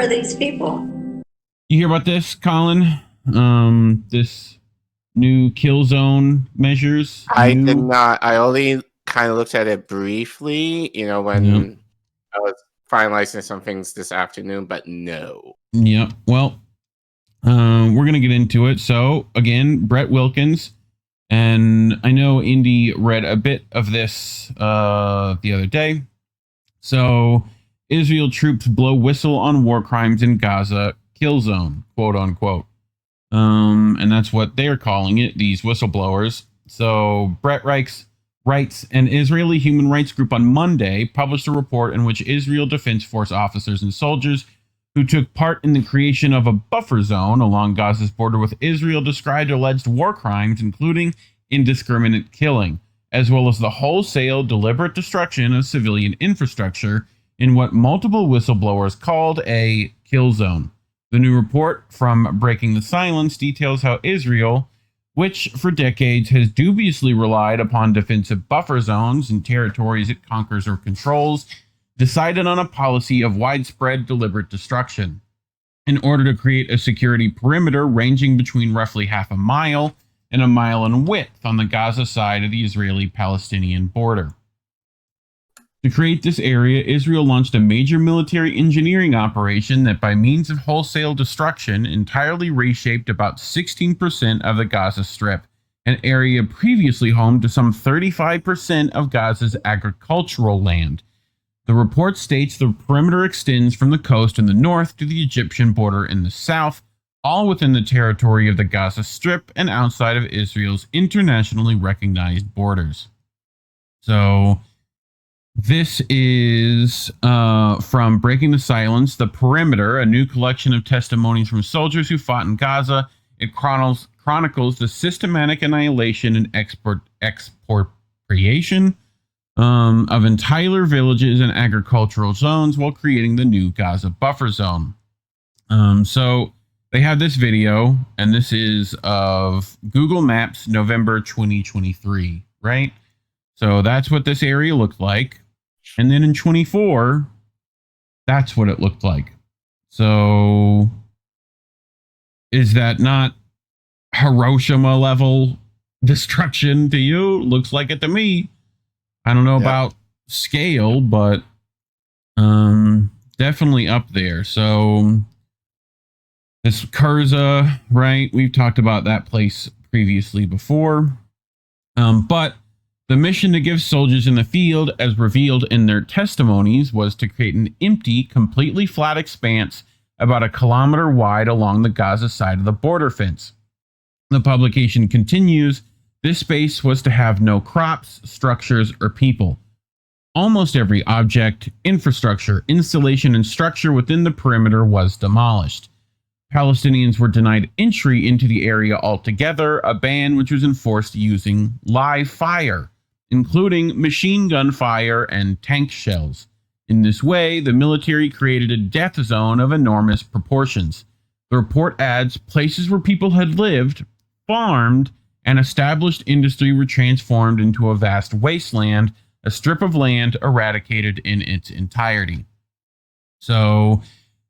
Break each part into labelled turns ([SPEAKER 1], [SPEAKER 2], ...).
[SPEAKER 1] are these people?
[SPEAKER 2] You hear about this, Collin? This new kill zone measures?
[SPEAKER 3] I did not. I only kind of looked at it briefly, when I was finalizing some things this afternoon, but no.
[SPEAKER 2] Yep. Well, we're going to get into it. So, again, Brett Wilkins. And I know Indy read a bit of this the other day. So, Israel troops blow whistle on war crimes in Gaza kill zone, quote unquote. And that's what they're calling it, these whistleblowers. So, Brett writes, an Israeli human rights group on Monday published a report in which Israel Defense Force officers and soldiers who took part in the creation of a buffer zone along Gaza's border with Israel described alleged war crimes, including indiscriminate killing, as well as the wholesale, deliberate destruction of civilian infrastructure in what multiple whistleblowers called a kill zone. The new report from Breaking the Silence details how Israel, which for decades has dubiously relied upon defensive buffer zones in territories it conquers or controls, decided on a policy of widespread deliberate destruction in order to create a security perimeter ranging between roughly half a mile and a mile in width on the Gaza side of the Israeli-Palestinian border. To create this area, Israel launched a major military engineering operation that, by means of wholesale destruction, entirely reshaped about 16% of the Gaza Strip, an area previously home to some 35% of Gaza's agricultural land. The report states the perimeter extends from the coast in the north to the Egyptian border in the south, all within the territory of the Gaza Strip and outside of Israel's internationally recognized borders. So, this is from Breaking the Silence, The Perimeter, a new collection of testimonies from soldiers who fought in Gaza. It chronicles the systematic annihilation and expropriation of entire villages and agricultural zones while creating the new Gaza buffer zone. So they have this video, and this is of Google Maps, November 2023, right? So that's what this area looked like. And then in 24, that's what it looked like. So is that not Hiroshima level destruction to you? Looks like it to me. I don't know about scale, but definitely up there. So this Kurza, right? We've talked about that place previously before. But the mission to give soldiers in the field, as revealed in their testimonies, was to create an empty, completely flat expanse about a kilometer wide along the Gaza side of the border fence. The publication continues, this space was to have no crops, structures, or people. Almost every object, infrastructure, installation, and structure within the perimeter was demolished. Palestinians were denied entry into the area altogether, a ban which was enforced using live fire, including machine gun fire and tank shells. In this way, the military created a death zone of enormous proportions. The report adds, places where people had lived, farmed, and established industry were transformed into a vast wasteland, a strip of land eradicated in its entirety. So,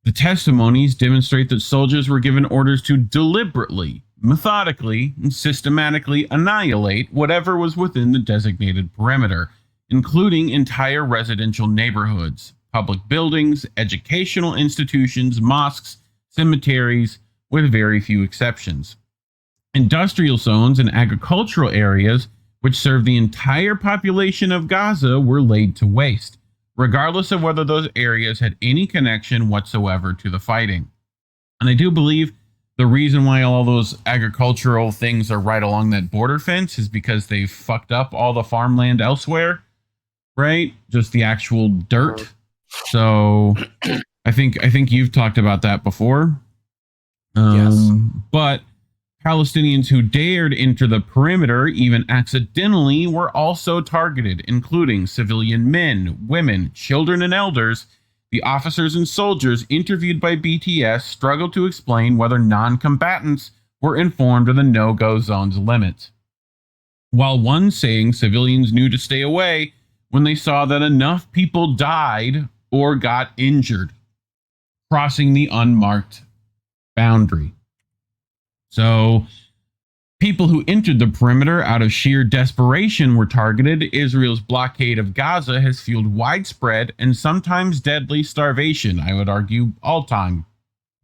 [SPEAKER 2] the testimonies demonstrate that soldiers were given orders to deliberately, methodically, and systematically annihilate whatever was within the designated perimeter, including entire residential neighborhoods, public buildings, educational institutions, mosques, cemeteries, with very few exceptions. Industrial zones and agricultural areas, which serve the entire population of Gaza, were laid to waste, regardless of whether those areas had any connection whatsoever to the fighting. And I do believe the reason why all those agricultural things are right along that border fence is because they've fucked up all the farmland elsewhere, right? Just the actual dirt. So I think you've talked about that before.
[SPEAKER 3] Yes.
[SPEAKER 2] But Palestinians who dared enter the perimeter, even accidentally, were also targeted, including civilian men, women, children, and elders. The officers and soldiers interviewed by BTS struggled to explain whether non-combatants were informed of the no-go zone's limits, while one saying civilians knew to stay away when they saw that enough people died or got injured. crossing the unmarked boundary. So people who entered the perimeter out of sheer desperation were targeted. Israel's blockade of Gaza has fueled widespread and sometimes deadly starvation. I would argue all-time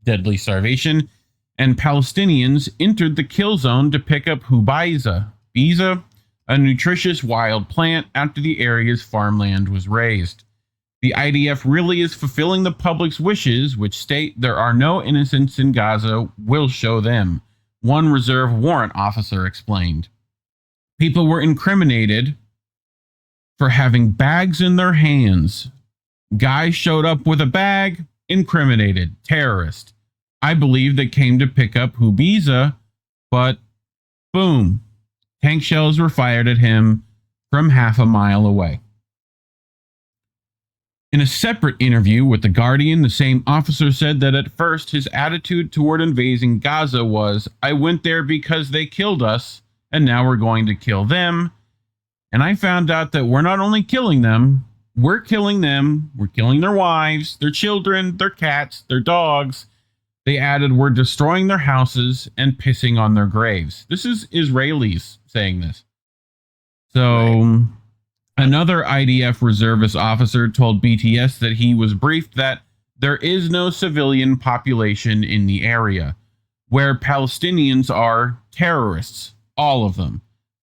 [SPEAKER 2] deadly starvation. And Palestinians entered the kill zone to pick up hubayza, a nutritious wild plant after the area's farmland was razed. The IDF really is fulfilling the public's wishes, which state there are no innocents in Gaza. We'll show them, one reserve warrant officer explained. People were incriminated for having bags in their hands. Guys showed up with a bag, incriminated, terrorist. I believe they came to pick up hubayza, but boom, tank shells were fired at him from half a mile away. In a separate interview with The Guardian, the same officer said that at first his attitude toward invading Gaza was, I went there because they killed us, and now we're going to kill them. And I found out that we're not only killing them, we're killing their wives, their children, their cats, their dogs. They added, we're destroying their houses and pissing on their graves. This is Israelis saying this. So another IDF reservist officer told BTS that he was briefed that there is no civilian population in the area, where Palestinians are terrorists, all of them.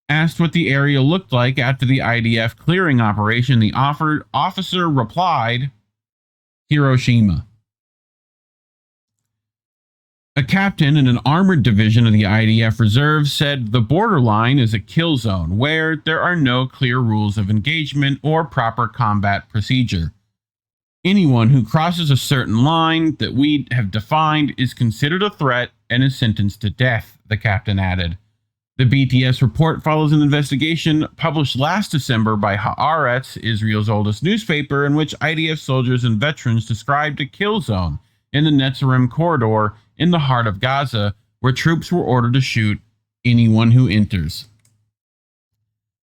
[SPEAKER 2] Asked what the area looked like after the IDF clearing operation, the officer replied, Hiroshima. A captain in an armored division of the IDF Reserve said the borderline is a kill zone where there are no clear rules of engagement or proper combat procedure. Anyone who crosses a certain line that we have defined is considered a threat and is sentenced to death, the captain added. The BTS report follows an investigation published last December by Haaretz, Israel's oldest newspaper, in which IDF soldiers and veterans described a kill zone in the Netzarim corridor in the heart of Gaza, where troops were ordered to shoot anyone who enters.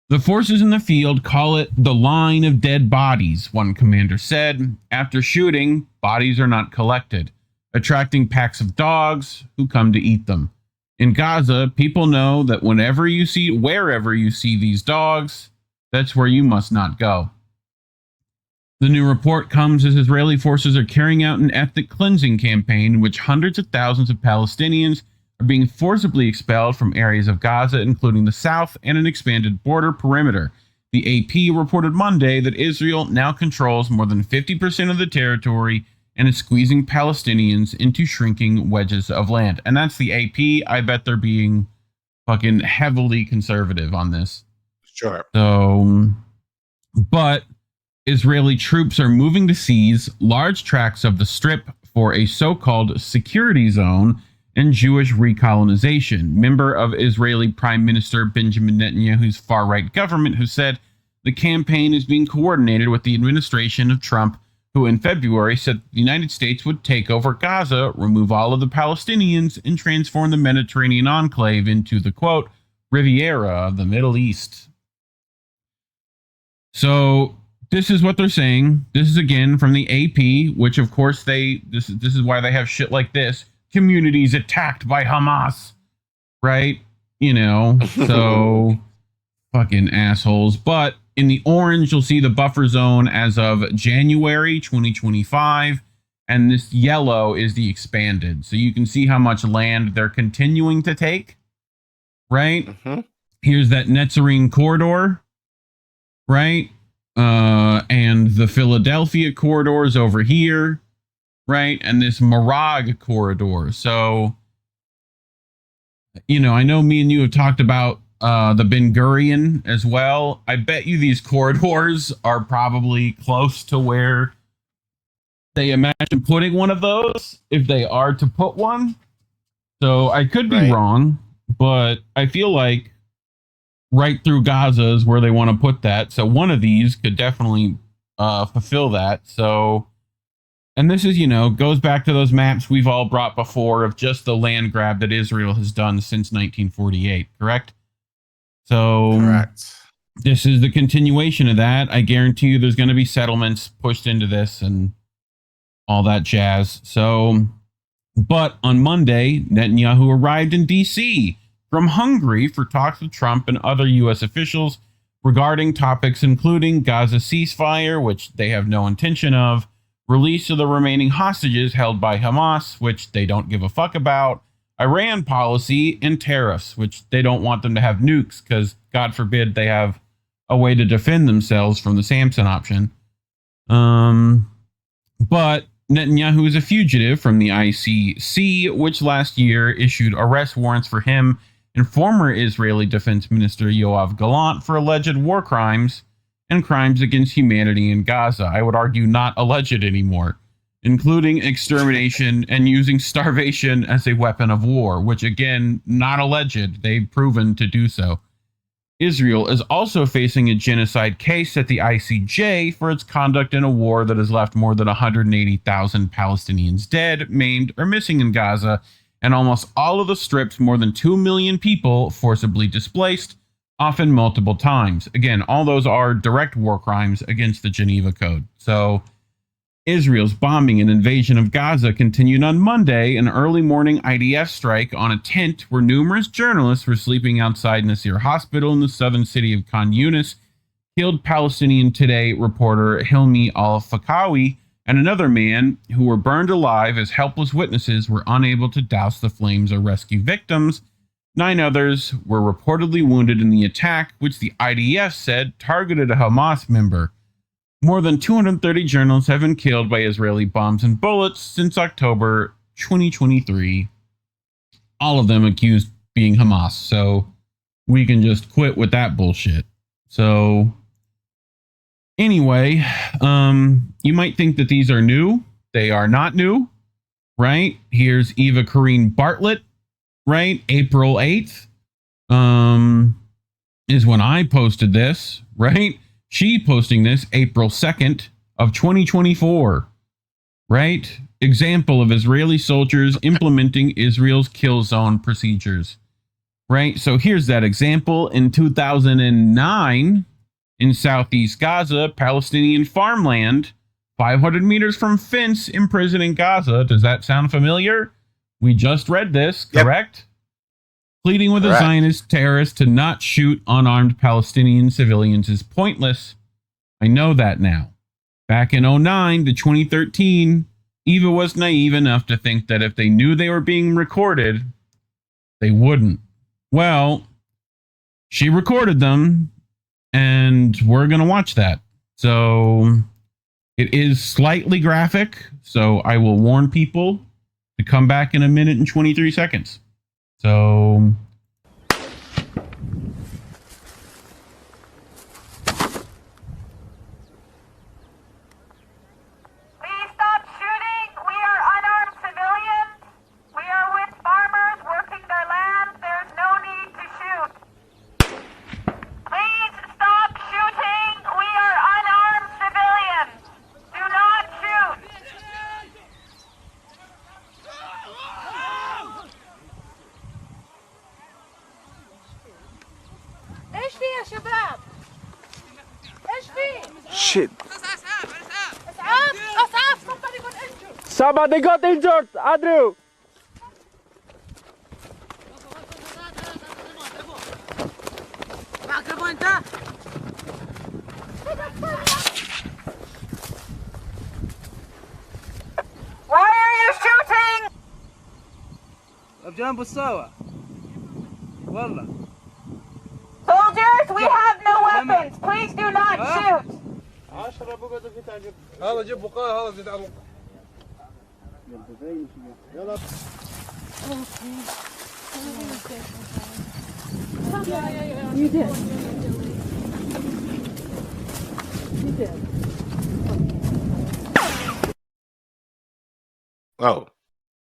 [SPEAKER 2] The forces in the field call it the line of dead bodies, one commander said. After shooting, bodies are not collected, attracting packs of dogs who come to eat them. In Gaza, people know that wherever you see these dogs, that's where you must not go. The new report comes as Israeli forces are carrying out an ethnic cleansing campaign in which hundreds of thousands of Palestinians are being forcibly expelled from areas of Gaza, including the south and an expanded border perimeter. The AP reported Monday that Israel now controls more than 50% of the territory and is squeezing Palestinians into shrinking wedges of land. And that's the AP. I bet they're being fucking heavily conservative on this.
[SPEAKER 3] Sure.
[SPEAKER 2] So, but Israeli troops are moving to seize large tracts of the Strip for a so-called security zone and Jewish recolonization. Member of Israeli Prime Minister Benjamin Netanyahu's far-right government, who said the campaign is being coordinated with the administration of Trump, who in February said the United States would take over Gaza, remove all of the Palestinians, and transform the Mediterranean enclave into the, quote, Riviera of the Middle East. So this is what they're saying. This is again from the AP, which of course this is why they have shit like this. Communities attacked by Hamas, right? You know, so fucking assholes. But in the orange, you'll see the buffer zone as of January 2025, and this yellow is the expanded. So you can see how much land they're continuing to take, right? Mm-hmm. Here's that Netzarim corridor, right? And the Philadelphia corridor is over here, right? And this Marag corridor. So, you know, I know me and you have talked about the Ben Gurion as well. I bet you these corridors are probably close to where they imagine putting one of those, if they are to put one. So I could be wrong, but I feel like right through Gaza is where they want to put that. So one of these could definitely fulfill that. So, and this is, you know, goes back to those maps we've all brought before of just the land grab that Israel has done since 1948, correct? So correct. This is the continuation of that. I guarantee you there's going to be settlements pushed into this, and all that jazz. So, but on Monday, Netanyahu arrived in D.C. from Hungary for talks with Trump and other U.S. officials regarding topics including Gaza ceasefire, which they have no intention of, release of the remaining hostages held by Hamas, which they don't give a fuck about, Iran policy, and tariffs, which they don't want them to have nukes because, God forbid, they have a way to defend themselves from the Samson option. But Netanyahu is a fugitive from the ICC, which last year issued arrest warrants for him and former Israeli Defense Minister Yoav Gallant for alleged war crimes and crimes against humanity in Gaza. I would argue not alleged anymore, including extermination and using starvation as a weapon of war, which again, not alleged. They've proven to do so. Israel is also facing a genocide case at the ICJ for its conduct in a war that has left more than 180,000 Palestinians dead, maimed, or missing in Gaza, and almost all of the Strip's more than 2 million people forcibly displaced, often multiple times. Again, all those are direct war crimes against the Geneva Code. So, Israel's bombing and invasion of Gaza continued on Monday, an early morning IDF strike on a tent where numerous journalists were sleeping outside Nasser Hospital in the southern city of Khan Yunis killed Palestinian Today reporter Hilmi al-Fakawi and another man who were burned alive as helpless witnesses were unable to douse the flames or rescue victims. 9 others were reportedly wounded in the attack, which the IDF said targeted a Hamas member. More than 230 journalists have been killed by Israeli bombs and bullets since October 2023. All of them accused being Hamas. So we can just quit with that bullshit. So anyway, you might think that these are new. They are not new, right? Here's Eva Corrine Bartlett, right? April 8th is when I posted this, right? She posting this April 2nd of 2024, right? Example of Israeli soldiers implementing Israel's kill zone procedures, right? So here's that example. In 2009, in Southeast Gaza, Palestinian farmland, 500 meters from fence imprisoning Gaza. Does that sound familiar? We just read this, correct? Yep. Pleading with a Zionist terrorist to not shoot unarmed Palestinian civilians is pointless. I know that now. Back in 2009 to 2013, Eva was naive enough to think that if they knew they were being recorded, they wouldn't. Well, she recorded them, and we're going to watch that. So it is slightly graphic, so I will warn people to come back in a minute and 23 seconds. So
[SPEAKER 1] shit. Somebody got injured, Andrew.
[SPEAKER 4] Why are you shooting?
[SPEAKER 1] بجنب الساوة والله.
[SPEAKER 4] Soldiers, we have no weapons. Please do not shoot.
[SPEAKER 1] هذا جيب بقاء هذا زيد على يلا.
[SPEAKER 4] You did. You did.
[SPEAKER 3] Oh.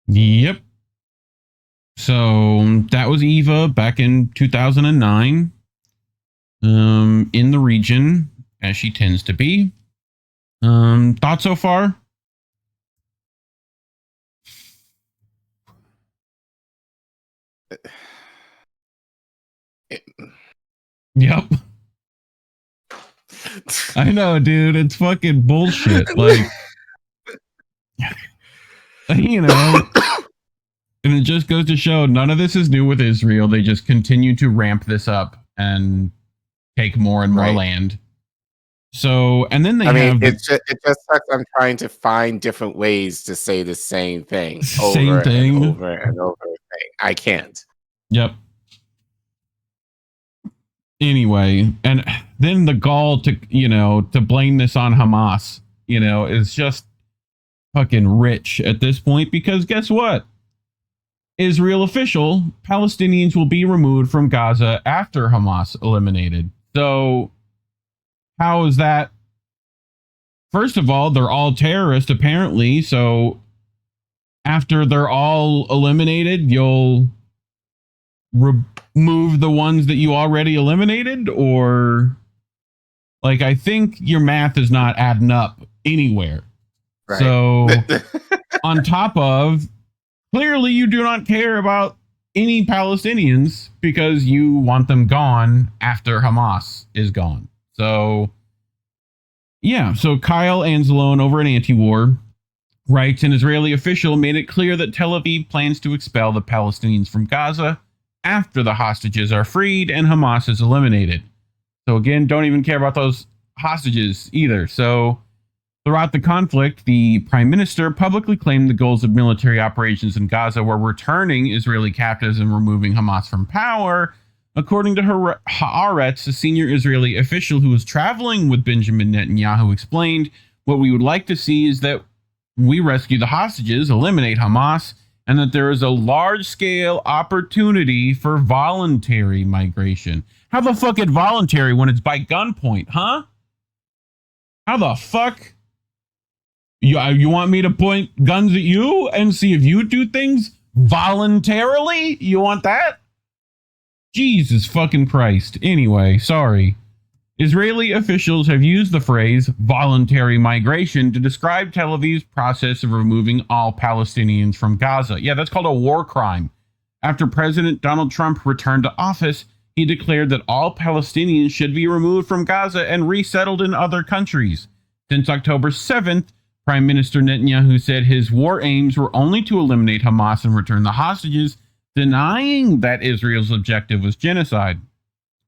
[SPEAKER 2] Yep. So that was Eva back in 2009, in the region, as she tends to be. Thoughts so far? Yep. I know, dude. It's fucking bullshit. Like, You know, and it just goes to show none of this is new with Israel. They just continue to ramp this up and take more and more land. So, and then they have
[SPEAKER 3] it just sucks. I'm trying to find different ways to say the same thing
[SPEAKER 2] same thing
[SPEAKER 3] and over and over again. I can't.
[SPEAKER 2] Yep. Anyway, and then the gall to, you know, to blame this on Hamas, you know, is just fucking rich at this point, because guess what? Israel official, Palestinians will be removed from Gaza after Hamas eliminated. So how is that? First of all, they're all terrorists apparently. So after they're all eliminated, you'll remove the ones that you already eliminated? Or, like, I think your math is not adding up anywhere. Right. So on top of, clearly you do not care about any Palestinians because you want them gone after Hamas is gone. So yeah, so Kyle Anzalone over at Anti-War writes, an Israeli official made it clear that Tel Aviv plans to expel the Palestinians from Gaza after the hostages are freed and Hamas is eliminated. So again, don't even care about those hostages either. So throughout the conflict, the prime minister publicly claimed the goals of military operations in Gaza were returning Israeli captives and removing Hamas from power. According to Haaretz, a senior Israeli official who was traveling with Benjamin Netanyahu explained, what we would like to see is that we rescue the hostages, eliminate Hamas, and that there is a large-scale opportunity for voluntary migration. How the fuck is voluntary when it's by gunpoint, huh? How the fuck? You want me to point guns at you and see if you do things voluntarily? You want that? Jesus fucking Christ. Anyway, sorry. Israeli officials have used the phrase voluntary migration to describe Tel Aviv's process of removing all Palestinians from Gaza. Yeah, that's called a war crime. After President Donald Trump returned to office, he declared that all Palestinians should be removed from Gaza and resettled in other countries. Since October 7th, Prime Minister Netanyahu said his war aims were only to eliminate Hamas and return the hostages, denying that Israel's objective was genocide.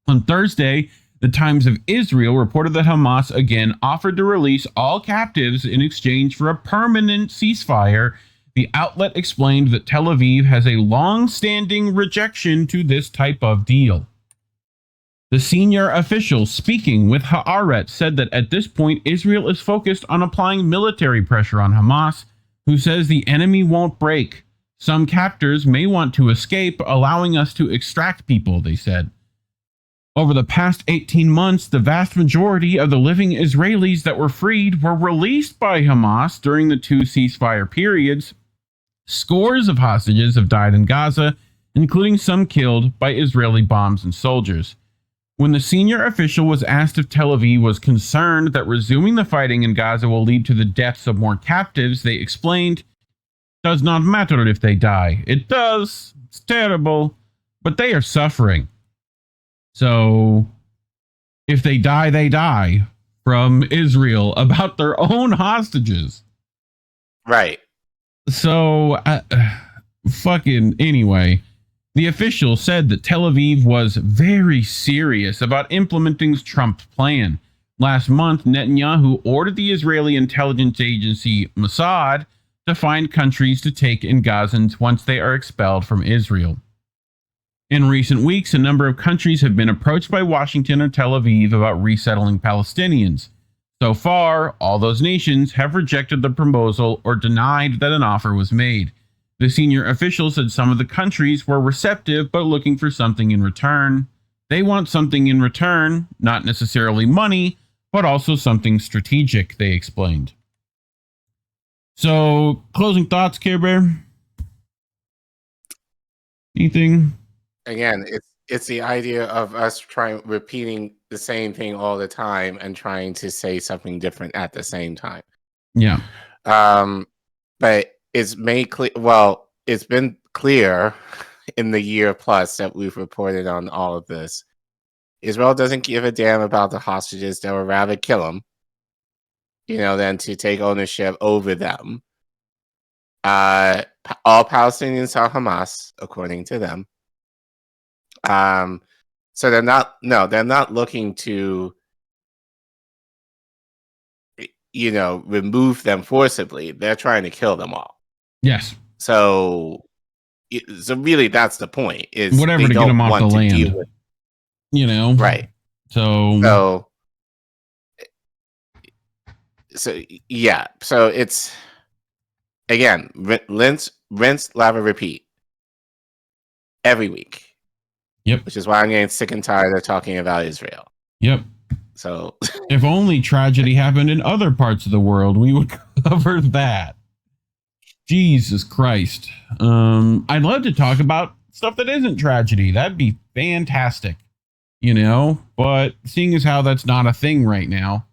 [SPEAKER 2] On Thursday, the Times of Israel reported that Hamas again offered to release all captives in exchange for a permanent ceasefire. The outlet explained that Tel Aviv has a long-standing rejection to this type of deal. The senior official speaking with Haaretz said that at this point, Israel is focused on applying military pressure on Hamas, who says the enemy won't break. Some captors may want to escape, allowing us to extract people, they said. Over the past 18 months, the vast majority of the living Israelis that were freed were released by Hamas during the two ceasefire periods. Scores of hostages have died in Gaza, including some killed by Israeli bombs and soldiers. When the senior official was asked if Tel Aviv was concerned that resuming the fighting in Gaza will lead to the deaths of more captives, they explained, "Does not matter if they die. It does. It's terrible. But they are suffering. So if they die from Israel about their own hostages."
[SPEAKER 3] Right.
[SPEAKER 2] So, fucking anyway, the official said that Tel Aviv was very serious about implementing Trump's plan. Last month, Netanyahu ordered the Israeli intelligence agency Mossad to find countries to take in Gazans once they are expelled from Israel. In recent weeks, a number of countries have been approached by Washington or Tel Aviv about resettling Palestinians. So far, all those nations have rejected the proposal or denied that an offer was made. The senior official said some of the countries were receptive but looking for something in return. They want something in return, not necessarily money, but also something strategic, they explained. So, closing thoughts, Care Bear? Anything?
[SPEAKER 3] Again, it's the idea of us repeating the same thing all the time and trying to say something different at the same time.
[SPEAKER 2] Yeah.
[SPEAKER 3] But it's made clear. Well, it's been clear in the year plus that we've reported on all of this. Israel doesn't give a damn about the hostages. They would rather kill them, than to take ownership over them. All Palestinians are Hamas, according to them. So they're not looking to, remove them forcibly. They're trying to kill them all.
[SPEAKER 2] Yes.
[SPEAKER 3] So really, that's the point. Is
[SPEAKER 2] whatever
[SPEAKER 3] they
[SPEAKER 2] to get
[SPEAKER 3] don't
[SPEAKER 2] them off
[SPEAKER 3] want
[SPEAKER 2] the
[SPEAKER 3] to
[SPEAKER 2] land.
[SPEAKER 3] deal with, right.
[SPEAKER 2] So
[SPEAKER 3] yeah. So it's again, rinse, lava, repeat every week.
[SPEAKER 2] Yep.
[SPEAKER 3] Which is why I'm getting sick and tired of talking about Israel.
[SPEAKER 2] Yep.
[SPEAKER 3] So
[SPEAKER 2] if only tragedy happened in other parts of the world, we would cover that. Jesus Christ. I'd love to talk about stuff that isn't tragedy. That'd be fantastic, but seeing as how that's not a thing right now.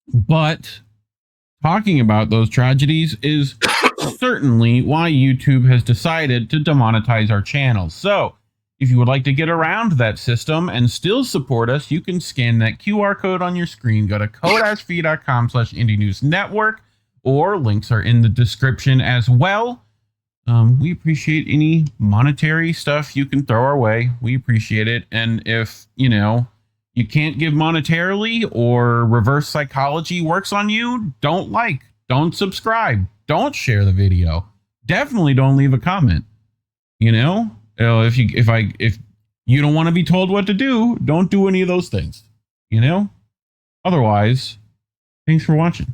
[SPEAKER 2] But talking about those tragedies is certainly why YouTube has decided to demonetize our channels. So if you would like to get around that system and still support us, you can scan that QR code on your screen. Go to code.com/indienewsnetwork, or links are in the description as well. We appreciate any monetary stuff you can throw our way. We appreciate it. And if, you can't give monetarily or reverse psychology works on you, don't subscribe, don't share the video. Definitely don't leave a comment. If you don't want to be told what to do, don't do any of those things. Otherwise, thanks for watching.